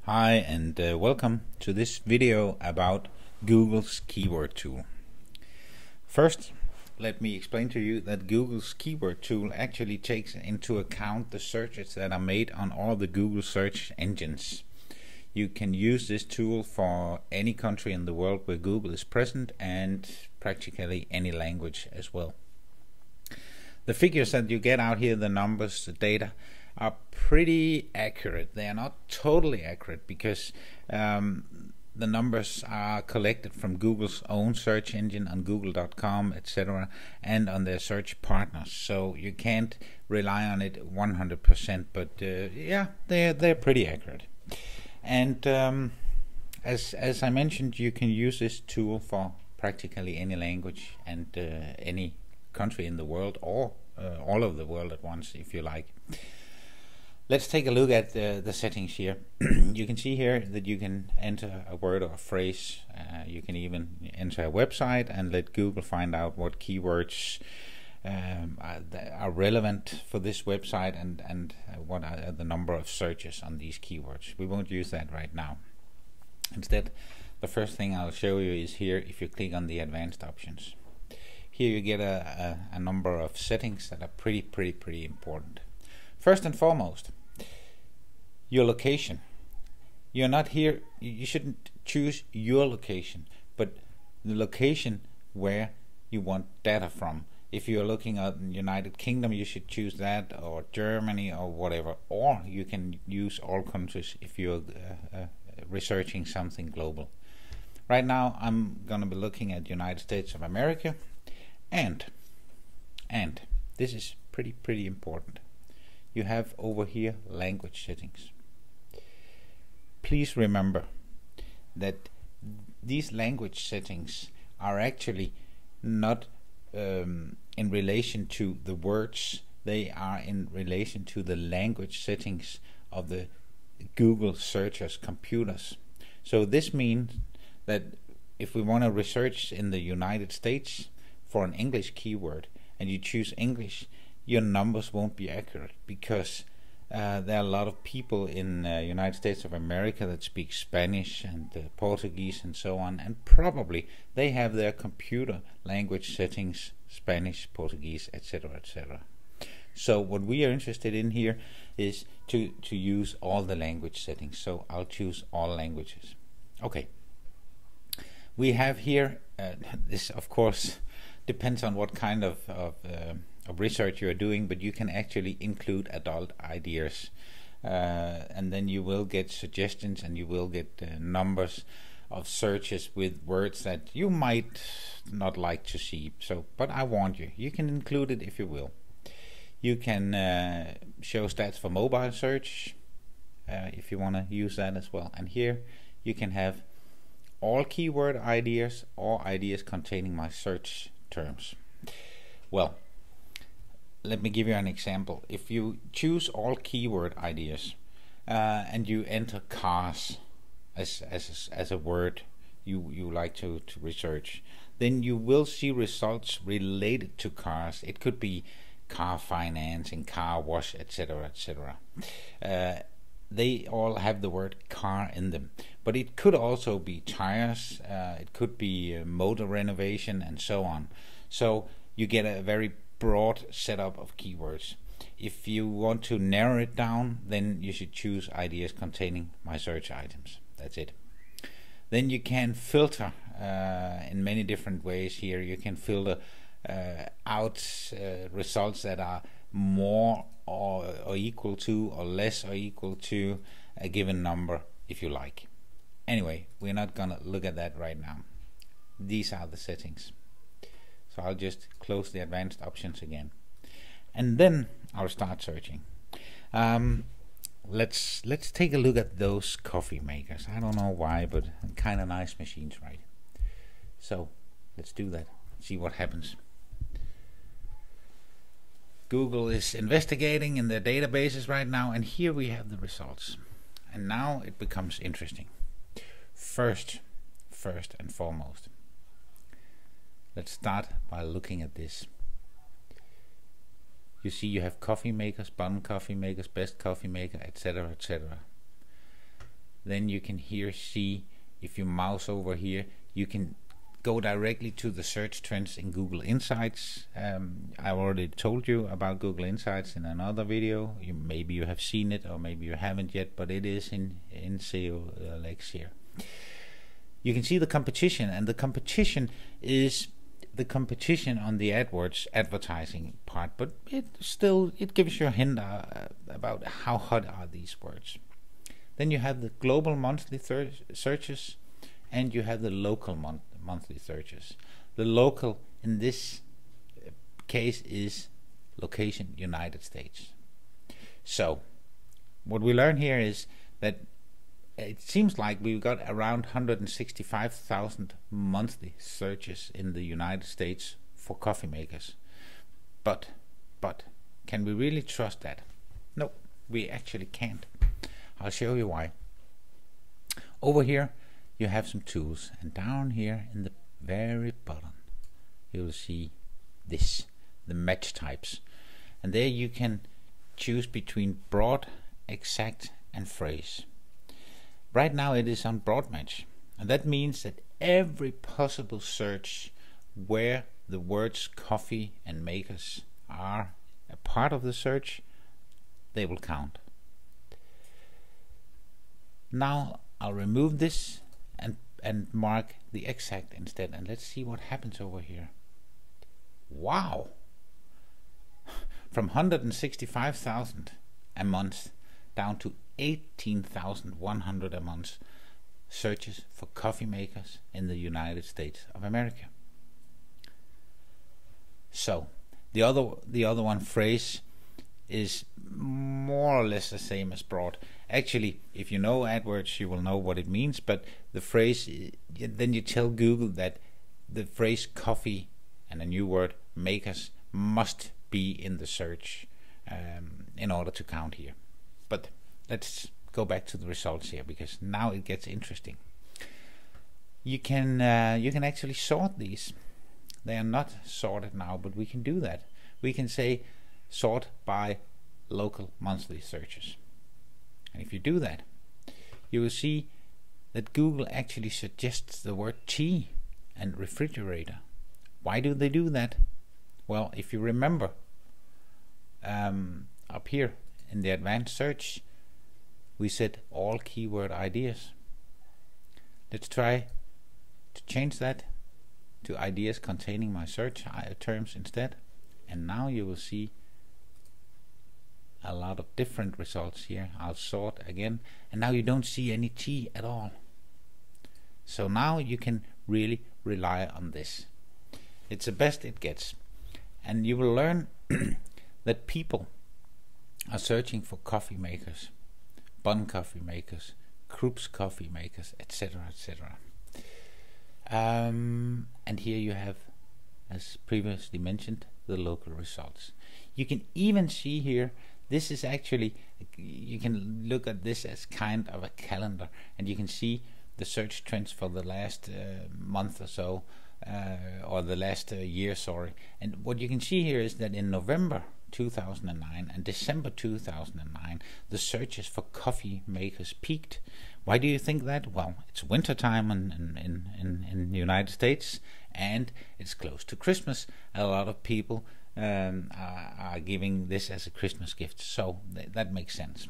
Hi and welcome to this video about Google's keyword tool. First, let me explain to you that Google's keyword tool actually takes into account the searches that are made on all the Google search engines. You can use this tool for any country in the world where Google is present and practically any language as well. The figures that you get out here, the numbers, the data, are pretty accurate. They are not totally accurate because the numbers are collected from Google's own search engine on google.com, etc., and on their search partners. So you can't rely on it 100%, but yeah, they're pretty accurate. And as I mentioned, you can use this tool for practically any language and any country in the world, or all of the world at once if you like. Let's take a look at the settings here. You can see here that you can enter a word or a phrase. You can even enter a website and let Google find out what keywords are relevant for this website and what are the number of searches on these keywords. We won't use that right now. Instead, the first thing I'll show you is here. If you click on the advanced options, here you get a number of settings that are pretty important. First and foremost, your location. You're not here, you shouldn't choose your location, but the location where you want data from. If you're looking at the United Kingdom, you should choose that, or Germany, or whatever. Or you can use all countries if you're researching something global. Right now, I'm going to be looking at United States of America, and this is pretty important. You have over here language settings. Please remember that these language settings are actually not in relation to the words. They are in relation to the language settings of the Google searchers' computers. So this means that if we want to research in the United States for an English keyword and you choose English, your numbers won't be accurate because there are a lot of people in the United States of America that speak Spanish and Portuguese and so on, and probably they have their computer language settings Spanish, Portuguese, etc., etc. So what we are interested in here is to use all the language settings. So I'll choose all languages. Okay. We have here, this of course depends on what kind of research you are doing, but you can actually include adult ideas, and then you will get suggestions and you will get numbers of searches with words that you might not like to see. So, but I warn you, you can include it if you will. You can show stats for mobile search if you want to use that as well. And here you can have all keyword ideas or ideas containing my search terms. Well, let me give you an example. If you choose all keyword ideas and you enter cars as a word you like to research, then you will see results related to cars. It could be car financing, car wash, etc., etc. They all have the word car in them, but it could also be tires, it could be motor renovation, and so on. So you get a very broad setup of keywords. If you want to narrow it down, then you should choose ideas containing my search items. That's it. Then you can filter in many different ways here. You can filter out results that are more or equal to, or less or equal to a given number if you like. Anyway, we're not gonna look at that right now. These are the settings. So I'll just close the advanced options again, and then I'll start searching. Let's take a look at those coffee makers. I don't know why, but kind of nice machines, right? So let's do that. See what happens. Google is investigating in their databases right now, and here we have the results. And now it becomes interesting. First and foremost, let's start by looking at this. You see you have coffee makers, bun coffee makers, best coffee maker, etc., etc. then you can here see, if you mouse over here, you can go directly to the search trends in Google Insights. I already told you about Google Insights in another video. Maybe you have seen it or maybe you haven't yet, but it is in SEO Lex here. You can see the competition, and the competition is the competition on the AdWords advertising part, but it gives you a hint about how hot are these words. Then you have the global monthly searches, and you have the local monthly searches. The local in this case is location United States. So what we learn here is that it seems like we've got around 165,000 monthly searches in the United States for coffee makers. But can we really trust that? No, we actually can't. I'll show you why. Over here you have some tools, and down here in the very bottom you will see this, the match types, and there you can choose between broad, exact and phrase. Right now it is on broad match, and that means that every possible search where the words coffee and makers are a part of the search, they will count. Now I'll remove this and mark the exact instead, and let's see what happens over here. Wow! From 165,000 a month down to 18,100 a month searches for coffee makers in the United States of America. So the other one, phrase, is more or less the same as broad. Actually, if you know AdWords, you will know what it means, but the phrase, then you tell Google that the phrase coffee and a new word makers must be in the search in order to count here. But let's go back to the results here, because now it gets interesting. You can actually sort these. They are not sorted now, but we can do that. We can say sort by local monthly searches, and if you do that, you will see that Google actually suggests the word tea and refrigerator. Why do they do that? Well, if you remember, up here in the advanced search we said all keyword ideas. Let's try to change that to ideas containing my search terms instead, and now you will see a lot of different results here. I'll sort again, and now you don't see any tea at all. So now you can really rely on this. It's the best it gets, and you will learn that people are searching for coffee makers, Bun coffee makers, Krups coffee makers, etc., etc. And here you have, as previously mentioned, the local results. You can even see here, this is actually, you can look at this as kind of a calendar, and you can see the search trends for the last month or so, or the last year, sorry. And what you can see here is that in November 2009 and December 2009, the searches for coffee makers peaked. Why do you think that? Well, it's winter time in the United States, and it's close to Christmas. A lot of people are giving this as a Christmas gift, so that makes sense.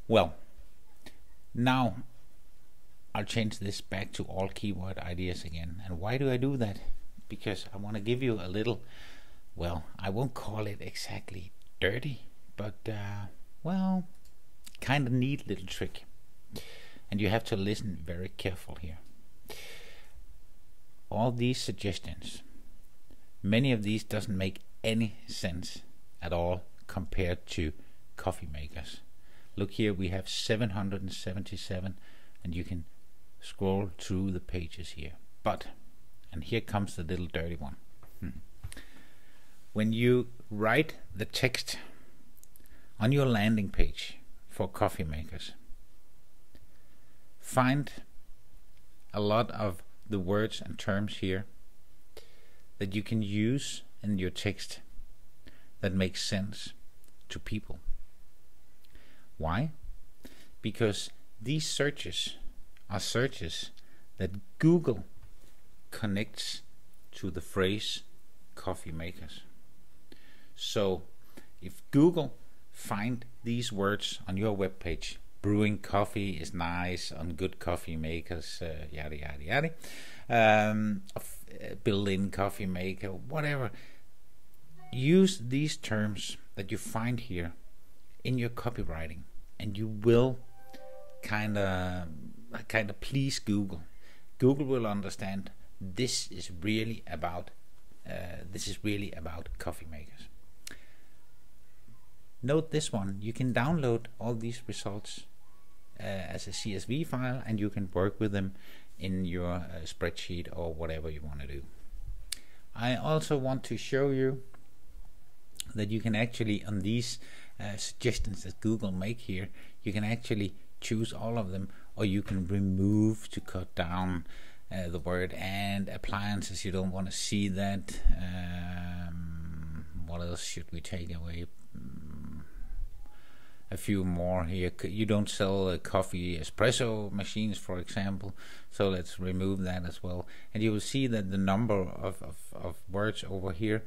Well, now I'll change this back to all keyword ideas again. And why do I do that? Because I want to give you a little, well, I won't call it exactly dirty, but well, kind of neat little trick. And you have to listen very careful here. All these suggestions, many of these doesn't make any sense at all compared to coffee makers. Look here, we have 777, and you can scroll through the pages here. But, and here comes the little dirty one. When you write the text on your landing page for coffee makers, find a lot of the words and terms here that you can use in your text that makes sense to people. Why? Because these searches are searches that Google connects to the phrase coffee makers. So if Google find these words on your web page, brewing coffee is nice on good coffee makers, yada yada yada, built-in coffee maker, whatever, use these terms that you find here in your copywriting, and you will kind of please Google. Google will understand this is really about coffee makers. Note this one: you can download all these results as a CSV file, and you can work with them in your spreadsheet or whatever you want to do. I also want to show you that you can actually, on these suggestions that Google make here, you can actually choose all of them, or you can remove to cut down the word and appliances. You don't want to see that. What else should we take away? A few more here. You don't sell coffee espresso machines, for example, so let's remove that as well. And you will see that the number of words over here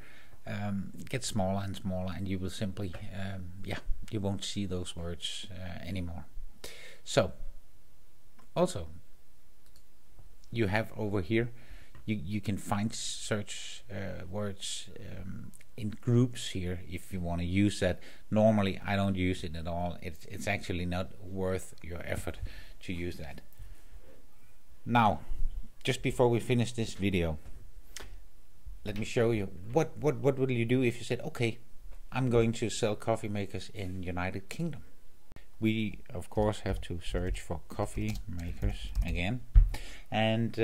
gets smaller and smaller, and you will simply you won't see those words anymore. So also you have over here, you can find search words in groups here if you want to use that. Normally I don't use it at all. It's actually not worth your effort to use that. Now, just before we finish this video, let me show you what will you do if you said, okay, I'm going to sell coffee makers in United Kingdom. We of course have to search for coffee makers again, and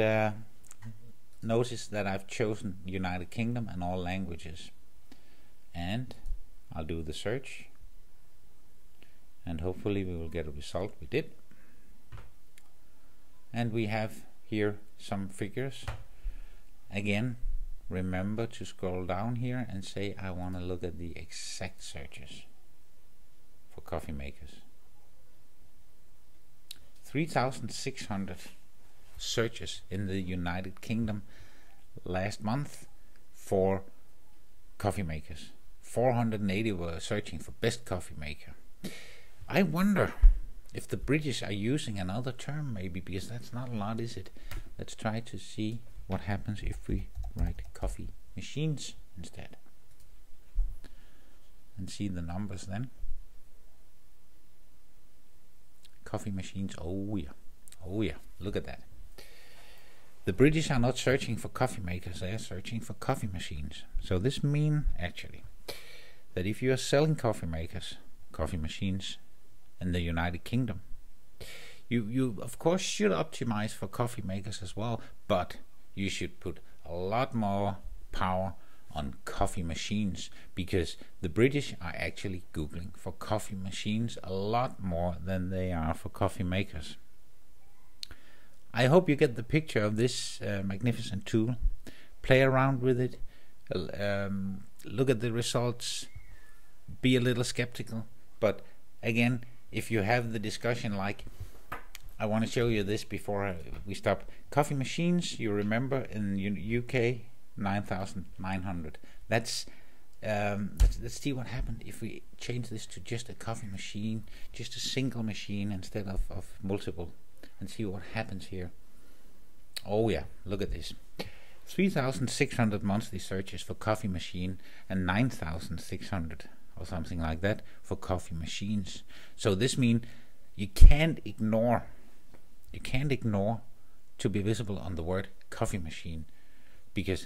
notice that I've chosen United Kingdom and all languages, and I'll do the search, and hopefully we will get a result. We did, and we have here some figures. Again, remember to scroll down here and say I want to look at the exact searches for coffee makers. 3,600 searches in the United Kingdom last month for coffee makers. 480 were searching for best coffee maker. I wonder if the British are using another term, maybe, because that's not a lot, is it? Let's try to see what happens if we write coffee machines instead, and see the numbers then. Coffee machines, oh yeah, look at that. The British are not searching for coffee makers, they are searching for coffee machines. So this means actually that if you are selling coffee makers, coffee machines in the United Kingdom, you of course should optimize for coffee makers as well, but you should put a lot more power on coffee machines, because the British are actually Googling for coffee machines a lot more than they are for coffee makers. I hope you get the picture of this magnificent tool. Play around with it, look at the results, be a little skeptical, but again, if you have the discussion, like I want to show you this before we stop. Coffee machines, you remember in UK, 9,900. Let's see what happened if we change this to just a coffee machine, just a single machine instead of multiple, and see what happens here. Oh yeah, look at this. 3,600 monthly searches for coffee machine and 9,600 or something like that for coffee machines. So this means you can't ignore to be visible on the word coffee machine, because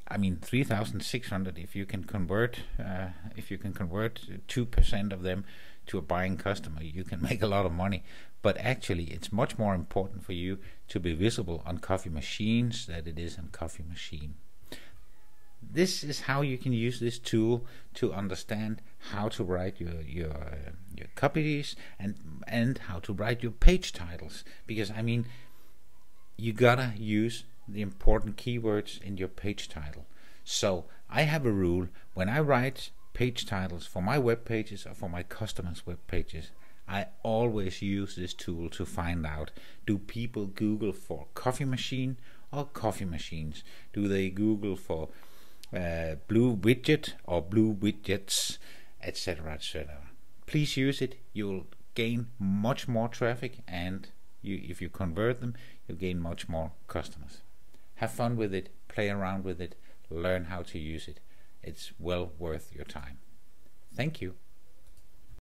I mean 3,600, if you can convert 2% of them to a buying customer, you can make a lot of money. But actually it's much more important for you to be visible on coffee machines than it is on coffee machine. This is how you can use this tool to understand how to write your copies and how to write your page titles, because I mean you gotta use the important keywords in your page title. So I have a rule: when I write page titles for my web pages or for my customers' web pages, I always use this tool to find out, do people Google for coffee machine or coffee machines? Do they Google for blue widget or blue widgets, etc., etc.? Please use it. You'll gain much more traffic, and if you convert them, you'll gain much more customers. Have fun with it, play around with it, learn how to use it. It's well worth your time. Thank you.